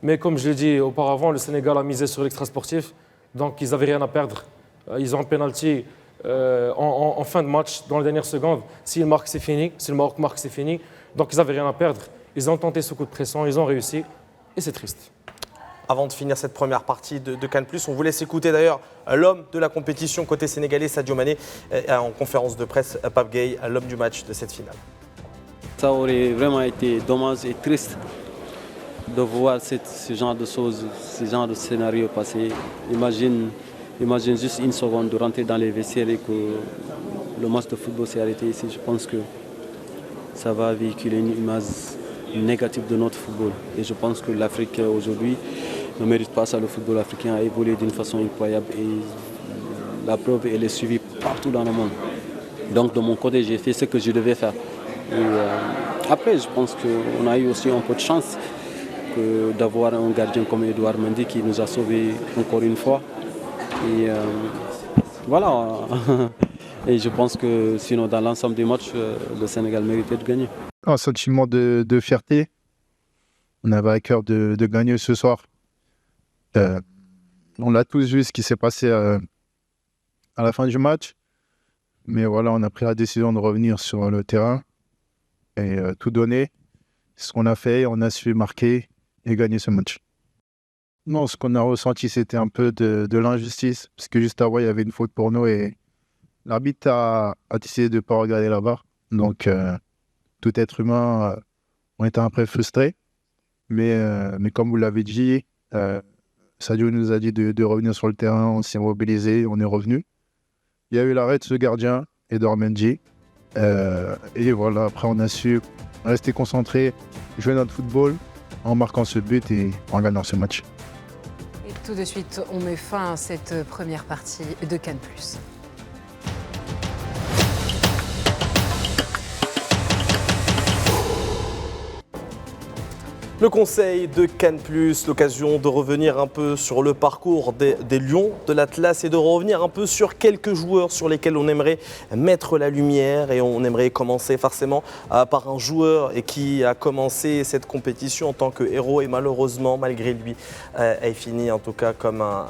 Mais comme je l'ai dit auparavant, le Sénégal a misé sur l'extra-sportif. Donc, ils n'avaient rien à perdre. Ils ont un penalty en fin de match, dans les dernières secondes. S'ils marquent, c'est fini. Si le Maroc marque, c'est fini. Donc, ils n'avaient rien à perdre. Ils ont tenté ce coup de pression, ils ont réussi. Et c'est triste. Avant de finir cette première partie de CAN+, on vous laisse écouter d'ailleurs l'homme de la compétition côté sénégalais, Sadio Mané, en conférence de presse, Pape Gueye, l'homme du match de cette finale. Ça aurait vraiment été dommage et triste de voir ce genre de choses, ce genre de scénario passer. Imagine juste une seconde de rentrer dans les vestiaires et que le match de football s'est arrêté ici. Je pense que ça va véhiculer une image négative de notre football. Et je pense que l'Afrique aujourd'hui ne mérite pas ça. Le football africain a évolué d'une façon incroyable et la preuve, elle est suivie partout dans le monde. Donc de mon côté, j'ai fait ce que je devais faire. Et, après, je pense qu'on a eu aussi un peu de chance d'avoir un gardien comme Edouard Mendy qui nous a sauvés encore une fois. Et voilà. Et je pense que sinon, dans l'ensemble des matchs, le Sénégal méritait de gagner. Un sentiment de fierté. On avait à cœur de gagner ce soir. On a tous vu ce qui s'est passé à la fin du match. Mais voilà, on a pris la décision de revenir sur le terrain et tout donner. C'est ce qu'on a fait, on a su marquer et gagner ce match. Non, ce qu'on a ressenti, c'était un peu de l'injustice, parce que juste avant, il y avait une faute pour nous et l'arbitre a décidé de ne pas regarder là-bas. Donc, tout être humain, on était un peu frustrés. Mais comme vous l'avez dit, Sadio nous a dit de revenir sur le terrain, on s'est mobilisé, on est revenu. Il y a eu l'arrêt de ce gardien, Edouard Mendy. Et voilà, après on a su rester concentré, jouer notre football en marquant ce but et en gagnant ce match. Et tout de suite, on met fin à cette première partie de CAN+. Le conseil de Cannes+, l'occasion de revenir un peu sur le parcours des Lions de l'Atlas et de revenir un peu sur quelques joueurs sur lesquels on aimerait mettre la lumière. Et on aimerait commencer forcément par un joueur qui a commencé cette compétition en tant que héros et malheureusement, malgré lui, a fini en tout cas comme un...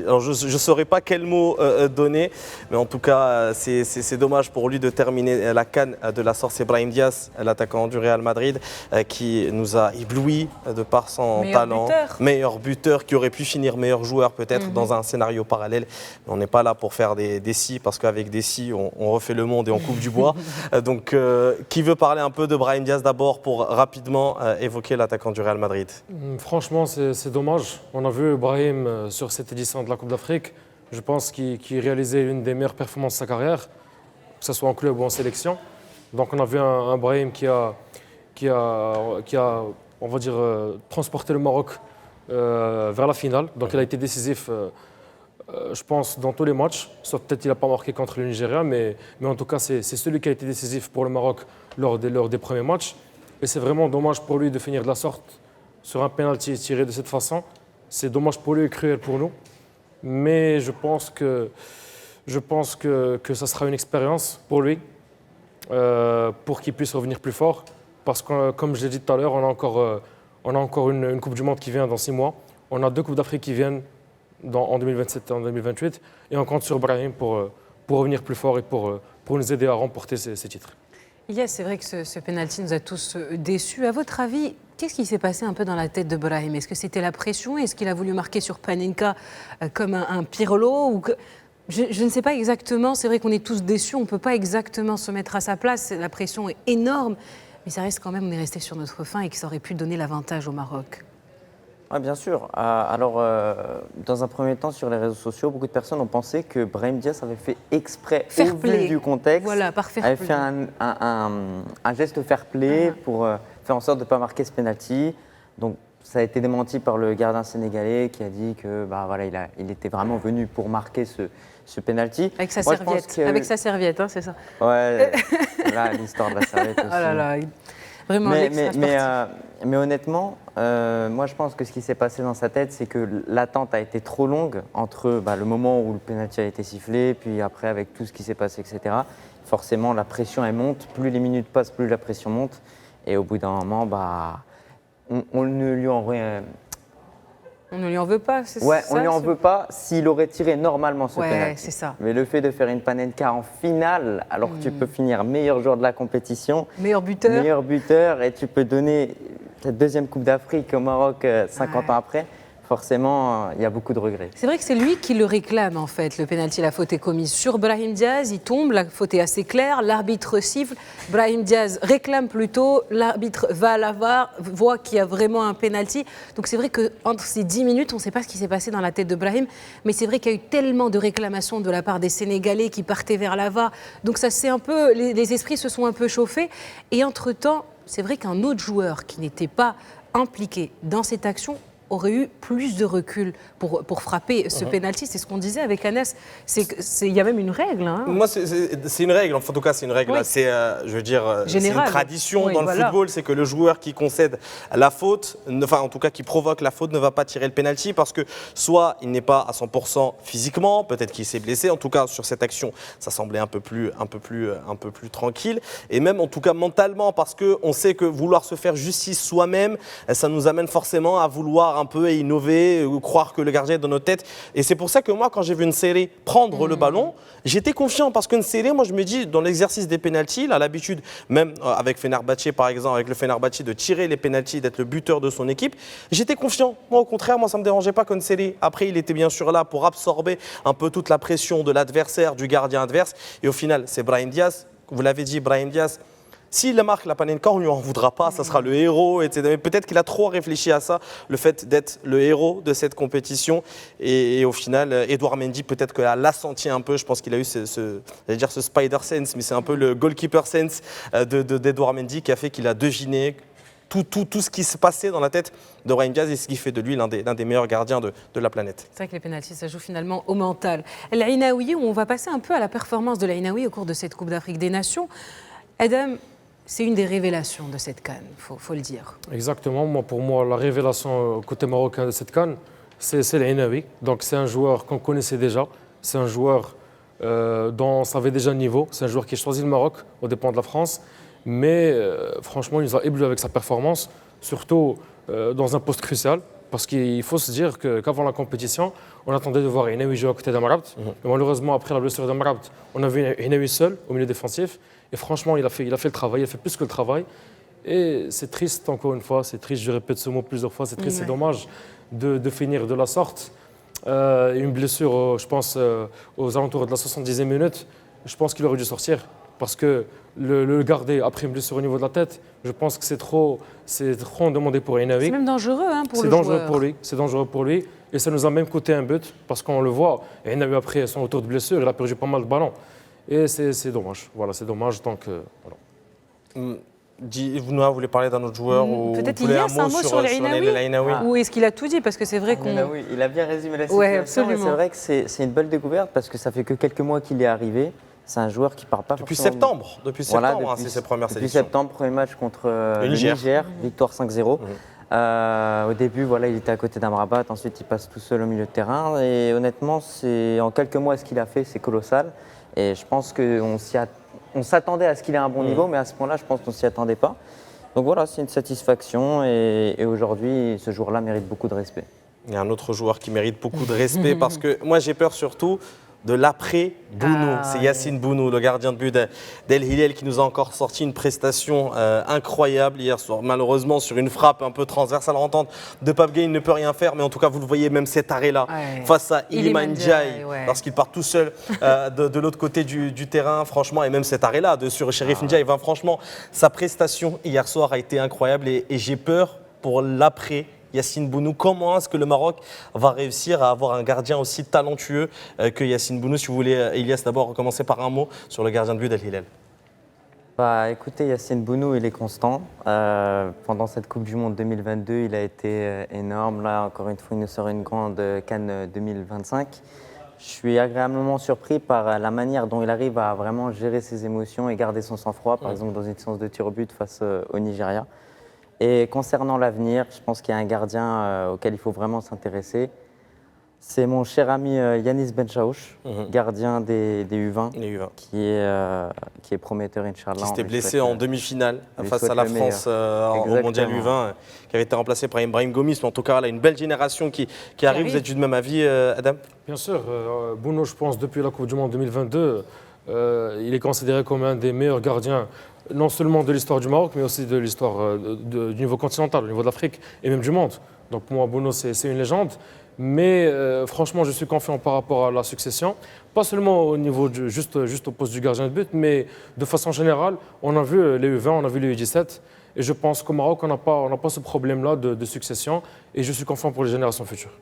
Alors je ne saurais pas quel mot donner, mais en tout cas, c'est dommage pour lui de terminer la Cannes de la sorte. C'est Brahim Diaz, l'attaquant du Real Madrid, qui nous a ébloui de par son talent. Meilleur buteur, qui aurait pu finir meilleur joueur peut-être dans un scénario parallèle. Mais on n'est pas là pour faire des si, parce qu'avec des si, on refait le monde et on coupe du bois. Donc, qui veut parler un peu de Brahim Diaz d'abord pour rapidement évoquer l'attaquant du Real Madrid? Franchement, c'est dommage. On a vu Brahim sur cette édition de la Coupe d'Afrique. Je pense qu'il réalisait l'une des meilleures performances de sa carrière, que ce soit en club ou en sélection. Donc on a vu un Brahim qui a on va dire, transporté le Maroc vers la finale. Donc il a été décisif, je pense, dans tous les matchs. Sauf peut-être qu'il n'a pas marqué contre le Nigeria, mais en tout cas, c'est celui qui a été décisif pour le Maroc lors des premiers matchs. Et c'est vraiment dommage pour lui de finir de la sorte sur un penalty tiré de cette façon. C'est dommage pour lui et cruel pour nous. Mais je pense que ça sera une expérience pour lui, pour qu'il puisse revenir plus fort. Parce que, comme je l'ai dit tout à l'heure, on a encore une Coupe du Monde qui vient dans 6 mois. On a 2 Coupes d'Afrique qui viennent en 2027 et en 2028. Et on compte sur Brahim pour revenir plus fort et pour nous aider à remporter ces titres. Yes, c'est vrai que ce penalty nous a tous déçus. À votre avis, qu'est-ce qui s'est passé un peu dans la tête de Brahim? Est-ce que c'était la pression? Est-ce qu'il a voulu marquer sur Panenka comme un Pirlo ou que... Je ne sais pas exactement. C'est vrai qu'on est tous déçus. On ne peut pas exactement se mettre à sa place. La pression est énorme. Mais ça reste quand même, on est resté sur notre faim et que ça aurait pu donner l'avantage au Maroc. Oui, bien sûr. Alors, dans un premier temps, sur les réseaux sociaux, beaucoup de personnes ont pensé que Brahim Diaz avait fait exprès, au vu du contexte, voilà, par fair avait play. fait un geste fair play pour faire en sorte de ne pas marquer ce penalty. Donc, ça a été démenti par le gardien sénégalais qui a dit que voilà, il était vraiment venu pour marquer ce penalty. Avec sa serviette, avec sa serviette, hein, c'est ça. Ouais, là, l'histoire de la serviette aussi. Oh là là, vraiment mais honnêtement, moi je pense que ce qui s'est passé dans sa tête, c'est que l'attente a été trop longue entre le moment où le penalty a été sifflé, puis après avec tout ce qui s'est passé, etc. Forcément, la pression elle monte. Plus les minutes passent, plus la pression monte. Et au bout d'un moment, on ne lui en On ne lui en veut pas, c'est ça? Ouais, on ne lui en veut pas s'il aurait tiré normalement ce penalty. Ouais, c'est ça. Mais le fait de faire une Panenka en finale, alors que tu peux finir meilleur joueur de la compétition, meilleur buteur, et tu peux donner ta 2e Coupe d'Afrique au Maroc 50 ans après, forcément, il y a beaucoup de regrets. C'est vrai que c'est lui qui le réclame, en fait, le pénalty. La faute est commise sur Brahim Diaz, il tombe, la faute est assez claire, l'arbitre siffle, Brahim Diaz réclame plutôt, l'arbitre va à la VAR, voit qu'il y a vraiment un pénalty. Donc c'est vrai qu'entre ces 10 minutes, on ne sait pas ce qui s'est passé dans la tête de Brahim, mais c'est vrai qu'il y a eu tellement de réclamations de la part des Sénégalais qui partaient vers la VAR. Donc ça c'est un peu, les esprits se sont un peu chauffés. Et entre-temps, c'est vrai qu'un autre joueur qui n'était pas impliqué dans cette action aurait eu plus de recul pour frapper ce pénalty. C'est ce qu'on disait avec Anas. Il y a même une règle. Hein. Moi, c'est une règle. En tout cas, c'est une règle. Oui. C'est, je veux dire, c'est une tradition dans le football. C'est que le joueur qui concède la faute, enfin, en tout cas, qui provoque la faute, ne va pas tirer le pénalty parce que soit il n'est pas à 100% physiquement, peut-être qu'il s'est blessé. En tout cas, sur cette action, ça semblait un peu plus tranquille. Et même, en tout cas, mentalement, parce qu'on sait que vouloir se faire justice soi-même, ça nous amène forcément à vouloir un peu innover, croire que le gardien est dans nos têtes. Et c'est pour ça que moi, quand j'ai vu une série prendre le ballon, j'étais confiant parce qu'une série, moi je me dis, dans l'exercice des pénaltys, il a l'habitude, même avec Fenerbahçe par exemple, avec le Fenerbahçe, de tirer les pénaltys, d'être le buteur de son équipe. J'étais confiant. Moi au contraire, moi ça ne me dérangeait pas qu'une série. Après, il était bien sûr là pour absorber un peu toute la pression de l'adversaire, du gardien adverse. Et au final, c'est Brahim Diaz. Vous l'avez dit, Brahim Diaz. S'il marque la Panenka, on ne lui en voudra pas, ça sera le héros, etc. Mais peut-être qu'il a trop réfléchi à ça, le fait d'être le héros de cette compétition. Et au final, Edouard Mendy, peut-être qu'il l'a senti un peu. Je pense qu'il a eu ce spider sense, mais c'est un peu le goalkeeper sense d'Edouard Mendy qui a fait qu'il a deviné tout ce qui se passait dans la tête de Brahim Diaz et ce qui fait de lui l'un des meilleurs gardiens de la planète. C'est vrai que les pénaltys, ça joue finalement au mental. L'Aïnaoui, on va passer un peu à la performance de l'Aïnaoui au cours de cette Coupe d'Afrique des Nations. Adam, c'est une des révélations de cette CAN, faut le dire. Exactement. Pour moi, la révélation côté marocain de cette CAN, c'est l'Ainaoui. Donc c'est un joueur qu'on connaissait déjà. C'est un joueur dont on savait déjà le niveau. C'est un joueur qui a choisi le Maroc aux dépens de la France. Mais franchement, il nous a ébloui avec sa performance, surtout dans un poste crucial. Parce qu'il faut se dire qu'avant la compétition, on attendait de voir Ainaoui jouer à côté d'Amrabat. Mais malheureusement, après la blessure d'Amrabat, on a vu Ainaoui seul au milieu défensif. Et franchement, il a fait le travail, il a fait plus que le travail. Et c'est triste, encore une fois, c'est triste, je répète ce mot plusieurs fois, c'est triste, c'est dommage de finir de la sorte. Une blessure, je pense, aux alentours de la 70e minute, je pense qu'il aurait dû sortir. Parce que le garder après une blessure au niveau de la tête, je pense que c'est trop demandé pour Ainaoui. C'est même dangereux pour le joueur. C'est dangereux pour lui. Et ça nous a même coûté un but, parce qu'on le voit, Ainaoui après son retour de blessure, il a perdu pas mal de ballons. Et c'est dommage. Voilà, c'est dommage. Donc, voilà. Vous voulez parler d'un autre joueur peut-être il y a un mot sur l'Ainaoui. Ou est-ce qu'il a tout dit? Parce que c'est vrai qu'on... Il a bien résumé la situation. Ouais, et c'est vrai que c'est une belle découverte parce que ça fait que quelques mois qu'il est arrivé. C'est un joueur qui ne part pas depuis forcément... septembre. Depuis septembre, c'est ses premières sélections. Depuis septembre, premier match contre le Niger, victoire 5-0. Au début, voilà, il était à côté d'Amrabat. Ensuite, il passe tout seul au milieu de terrain. Et honnêtement, en quelques mois, ce qu'il a fait, c'est colossal. Et je pense qu'on s'attendait à ce qu'il ait un bon niveau, mais à ce point-là, je pense qu'on ne s'y attendait pas. Donc voilà, c'est une satisfaction. Et aujourd'hui, ce joueur-là mérite beaucoup de respect. Il y a un autre joueur qui mérite beaucoup de respect parce que moi, j'ai peur surtout de l'après-Bounou. C'est Yacine Bounou, le gardien de but d'El Hilal, qui nous a encore sorti une prestation incroyable hier soir. Malheureusement, sur une frappe un peu transversale rentrante de Pape Gueye, il ne peut rien faire. Mais en tout cas, vous le voyez, même cet arrêt-là, face à Iliman Ndiaye, lorsqu'il part tout seul de l'autre côté du terrain, franchement, et même cet arrêt-là sur Chérif Ndiaye, franchement, sa prestation hier soir a été incroyable et j'ai peur pour l'après Yacine Bounou. Comment est-ce que le Maroc va réussir à avoir un gardien aussi talentueux que Yacine Bounou? Si vous voulez, Elias, d'abord commencer par un mot sur le gardien de but d'El Hilal. Écoutez, Yacine Bounou, il est constant. Pendant cette Coupe du Monde 2022, il a été énorme. Là, encore une fois, il nous sort une grande CAN 2025. Je suis agréablement surpris par la manière dont il arrive à vraiment gérer ses émotions et garder son sang-froid, par exemple dans une séance de tir au but face au Nigeria. Et concernant l'avenir, je pense qu'il y a un gardien auquel il faut vraiment s'intéresser. C'est mon cher ami Yanis Benchaouch, gardien des U20, qui est prometteur, Inch'Allah. Qui s'était blessé en demi-finale face à la France au Mondial U20, qui avait été remplacé par Ibrahim Gomis. Mais en tout cas, là, une belle génération qui arrive. Vous êtes du même avis, Adam? Bien sûr. Bounou, je pense, depuis la Coupe du Monde 2022, il est considéré comme un des meilleurs gardiens, non seulement de l'histoire du Maroc, mais aussi de l'histoire du niveau continental, au niveau de l'Afrique et même du monde. Donc pour moi, Bounou, c'est une légende. Mais franchement, je suis confiant par rapport à la succession. Pas seulement au niveau juste au poste du gardien de but, mais de façon générale, on a vu les U20, on a vu les U17. Et je pense qu'au Maroc, on n'a pas ce problème-là de succession. Et je suis confiant pour les générations futures.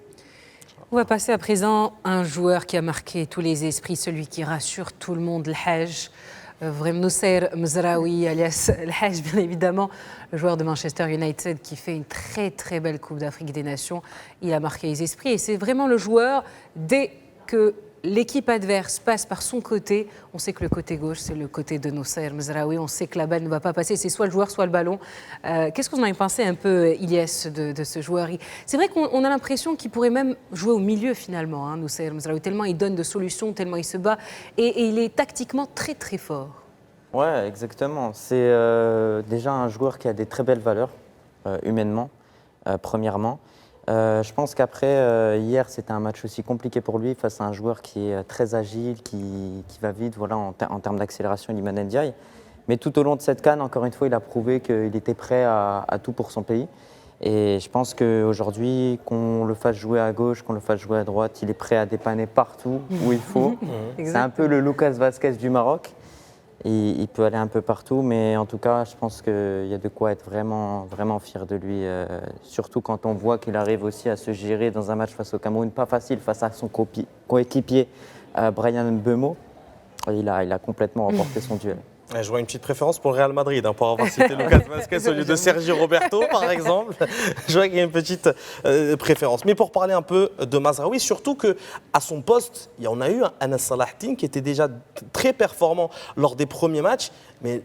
On va passer à présent à un joueur qui a marqué tous les esprits, celui qui rassure tout le monde, le Hajj. Vraiment, Noussair Mezraoui, alias El Hajj, bien évidemment, le joueur de Manchester United qui fait une très très belle Coupe d'Afrique des Nations. Il a marqué les esprits et c'est vraiment le joueur, dès que l'équipe adverse passe par son côté, on sait que le côté gauche, c'est le côté de Noussair Mezraoui, on sait que la balle ne va pas passer, c'est soit le joueur, soit le ballon. Qu'est-ce que vous en avez pensé un peu, Ilyes, de ce joueur? C'est vrai qu'on a l'impression qu'il pourrait même jouer au milieu finalement, hein, Noussair Mezraoui, tellement il donne de solutions, tellement il se bat, et il est tactiquement très très fort. Ouais, exactement. C'est déjà un joueur qui a des très belles valeurs, humainement, premièrement. Je pense qu'après, hier, c'était un match aussi compliqué pour lui face à un joueur qui est très agile, qui va vite, voilà, en termes d'accélération, Iliman Ndiaye. Mais tout au long de cette CAN, encore une fois, il a prouvé qu'il était prêt à tout pour son pays. Et je pense qu'aujourd'hui, qu'on le fasse jouer à gauche, qu'on le fasse jouer à droite, il est prêt à dépanner partout où il faut. C'est un peu le Lucas Vazquez du Maroc. Il peut aller un peu partout, mais en tout cas, je pense qu'il y a de quoi être vraiment, vraiment fier de lui. Surtout quand on voit qu'il arrive aussi à se gérer dans un match face au Cameroun, pas facile, face à son coéquipier Bryan Mbeumo. Il a complètement remporté son duel. Je vois une petite préférence pour le Real Madrid, pour avoir cité Lucas Vazquez au lieu de Sergio Roberto, par exemple. Je vois qu'il y a une petite préférence. Mais pour parler un peu de Mazraoui, surtout qu'à son poste, on a eu un Anas Salahdine qui était déjà très performant lors des premiers matchs. Mais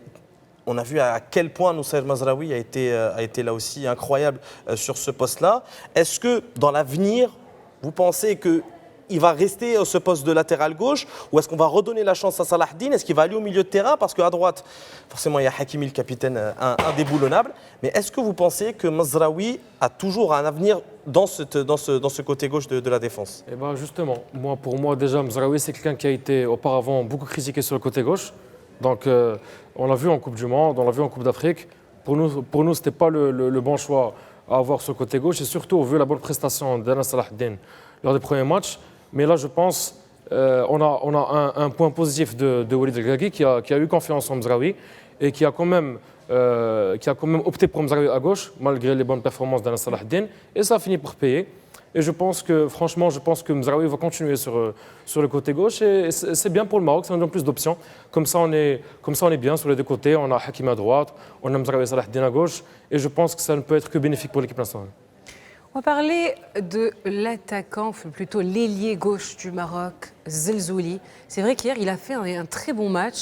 On a vu à quel point Noussair Mazraoui a été là aussi incroyable sur ce poste-là. Est-ce que dans l'avenir, vous pensez qu'il va rester à ce poste de latéral gauche ou est-ce qu'on va redonner la chance à Salah Eddine? Est-ce qu'il va aller au milieu de terrain? Parce qu'à droite, forcément, il y a Hakimi, le capitaine indéboulonnable. Mais est-ce que vous pensez que Mazraoui a toujours un avenir dans ce côté gauche de la défense? Eh ben justement, pour moi déjà, Mazraoui, c'est quelqu'un qui a été auparavant beaucoup critiqué sur le côté gauche. Donc on l'a vu en Coupe du Monde, on l'a vu en Coupe d'Afrique. Pour nous ce n'était pas le bon choix à avoir sur le côté gauche et surtout vu la bonne prestation d'Anas Salah Eddine lors des premiers matchs. Mais là, je pense on a un point positif de Walid El-Ghaeghi qui a eu confiance en Mazraoui et qui a quand même opté pour Mazraoui à gauche, malgré les bonnes performances d'Anas Salah Eddine. Et ça a fini par payer. Et je pense que Mazraoui va continuer sur le côté gauche. Et c'est bien pour le Maroc, ça nous donne plus d'options. Comme ça, on est bien sur les deux côtés. On a Hakimi à droite, on a Mazraoui Salah Eddine à gauche. Et je pense que ça ne peut être que bénéfique pour l'équipe nationale. On va parler de l'attaquant, plutôt l'ailier gauche du Maroc, Zelzouli. C'est vrai qu'hier, il a fait un très bon match.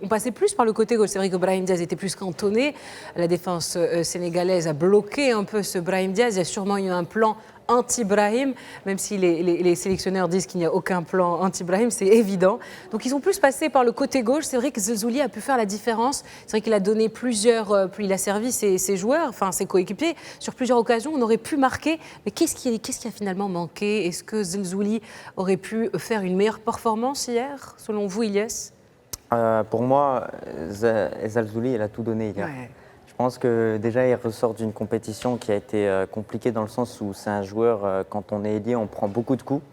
On passait plus par le côté gauche. C'est vrai que Brahim Diaz était plus cantonné. La défense sénégalaise a bloqué un peu ce Brahim Diaz. Il y a sûrement eu un plan anti-Brahim, même si les sélectionneurs disent qu'il n'y a aucun plan anti-Brahim, c'est évident. Donc ils ont plus passé par le côté gauche. C'est vrai que Zelzouli a pu faire la différence. C'est vrai qu'il a donné il a servi ses joueurs, enfin ses coéquipiers, sur plusieurs occasions. On aurait pu marquer, mais qu'est-ce qui a finalement manqué? Est-ce que Zelzouli aurait pu faire une meilleure performance hier, selon vous, Ilyes? Pour moi, Zelzouli, il a tout donné hier. Ouais. Je pense que déjà, il ressort d'une compétition qui a été compliquée dans le sens où c'est un joueur, quand on est ailier, on prend beaucoup de coups.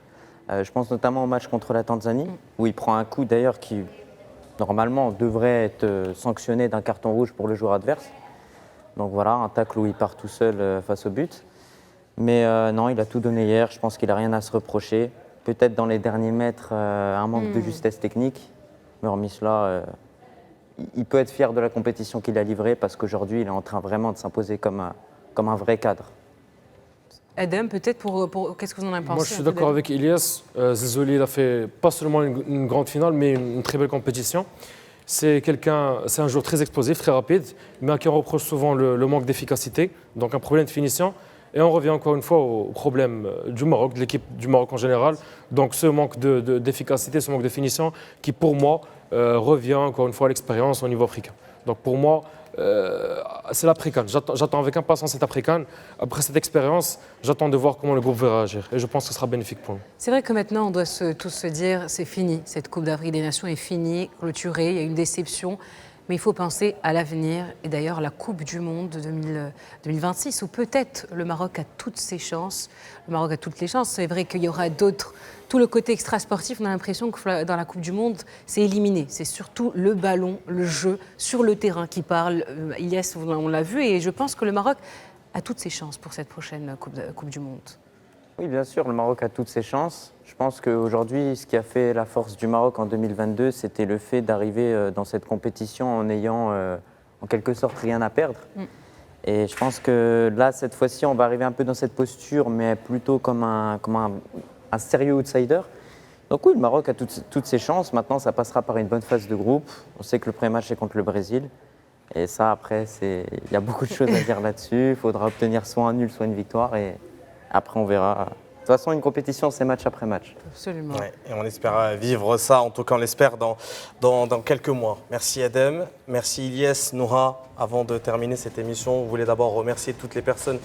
Je pense notamment au match contre la Tanzanie, où il prend un coup d'ailleurs qui, normalement, devrait être sanctionné d'un carton rouge pour le joueur adverse. Donc voilà, un tacle où il part tout seul face au but. Mais non, il a tout donné hier. Je pense qu'il n'a rien à se reprocher. Peut-être dans les derniers mètres, un manque de justesse technique. Mais hormis cela... il peut être fier de la compétition qu'il a livrée parce qu'aujourd'hui, il est en train vraiment de s'imposer comme un vrai cadre. Adam, peut-être qu'est-ce que vous en avez pensé? Moi, je suis d'accord avec Ilyes. Zelzouli, il a fait pas seulement une grande finale, mais une très belle compétition. C'est un joueur très explosif, très rapide, mais à qui on reproche souvent le manque d'efficacité, donc un problème de finition. Et on revient encore une fois au problème du Maroc, de l'équipe du Maroc en général. Donc ce manque d'efficacité, ce manque de finition, qui pour moi revient encore une fois à l'expérience au niveau africain. Donc pour moi, c'est l'après-CAN. J'attends avec impatience cette après-CAN. Après cette expérience, j'attends de voir comment le groupe va réagir. Et je pense que ce sera bénéfique pour nous. C'est vrai que maintenant, on doit tous se dire, c'est fini. Cette Coupe d'Afrique des Nations est finie, clôturée. Il y a une déception. Mais il faut penser à l'avenir et d'ailleurs la Coupe du Monde de 2026 où peut-être le Maroc a toutes ses chances. Le Maroc a toutes les chances. C'est vrai qu'il y aura d'autres. Tout le côté extrasportif, on a l'impression que dans la Coupe du Monde, c'est éliminé. C'est surtout le ballon, le jeu sur le terrain qui parle. Ilyes, on l'a vu et je pense que le Maroc a toutes ses chances pour cette prochaine Coupe du Monde. Oui, bien sûr, le Maroc a toutes ses chances. Je pense qu'aujourd'hui, ce qui a fait la force du Maroc en 2022, c'était le fait d'arriver dans cette compétition en ayant en quelque sorte rien à perdre. Et je pense que là, cette fois-ci, on va arriver un peu dans cette posture, mais plutôt comme un sérieux outsider. Donc oui, le Maroc a toutes ses chances. Maintenant, ça passera par une bonne phase de groupe. On sait que le premier match est contre le Brésil. Et ça, après, il y a beaucoup de choses à dire là-dessus. Il faudra obtenir soit un nul, soit une victoire. Et après, on verra. De toute façon, une compétition, c'est match après match. Absolument. Ouais, et on espère vivre ça, en tout cas on l'espère dans quelques mois. Merci Adem, merci Ilyes, Noura. Avant de terminer cette émission, on voulait d'abord remercier toutes les personnes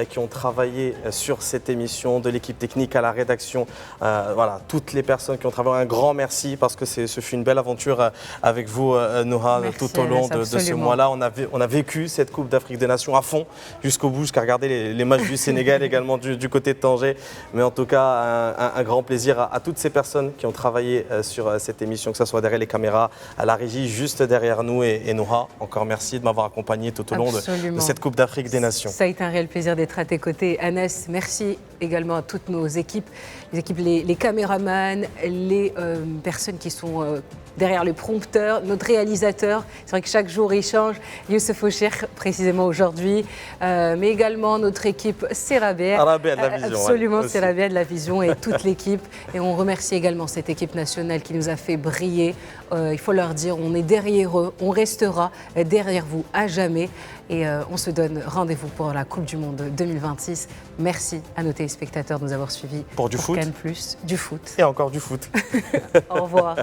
qui ont travaillé sur cette émission, de l'équipe technique à la rédaction. Voilà, toutes les personnes qui ont travaillé, un grand merci parce que ce fut une belle aventure avec vous, Noura, tout au long de ce mois-là. On a vécu cette Coupe d'Afrique des Nations à fond, jusqu'au bout, jusqu'à regarder les matchs du Sénégal également du côté de Tanger. Mais en tout cas, un grand plaisir à toutes ces personnes qui ont travaillé sur cette émission, que ce soit derrière les caméras, à la régie, juste derrière nous. Et Noura, encore merci de m'avoir accompagné tout au long de cette Coupe d'Afrique des Nations. Ça a été un réel plaisir d'être à tes côtés, Anas. Merci également à toutes nos équipes, les caméramans, les personnes qui sont derrière le prompteur, notre réalisateur. C'est vrai que chaque jour il change. Youssef Ocher, précisément aujourd'hui, mais également notre équipe Serabia. Arabia de la Vision. Absolument, Serabia de la Vision et toute l'équipe. Et on remercie également cette équipe nationale qui nous a fait briller. Il faut leur dire, on est derrière eux, on restera derrière vous à jamais. Et on se donne rendez-vous pour la Coupe du Monde 2026. Merci à nos téléspectateurs de nous avoir suivis pour du foot. Cannes+, du foot. Et encore du foot. Au revoir.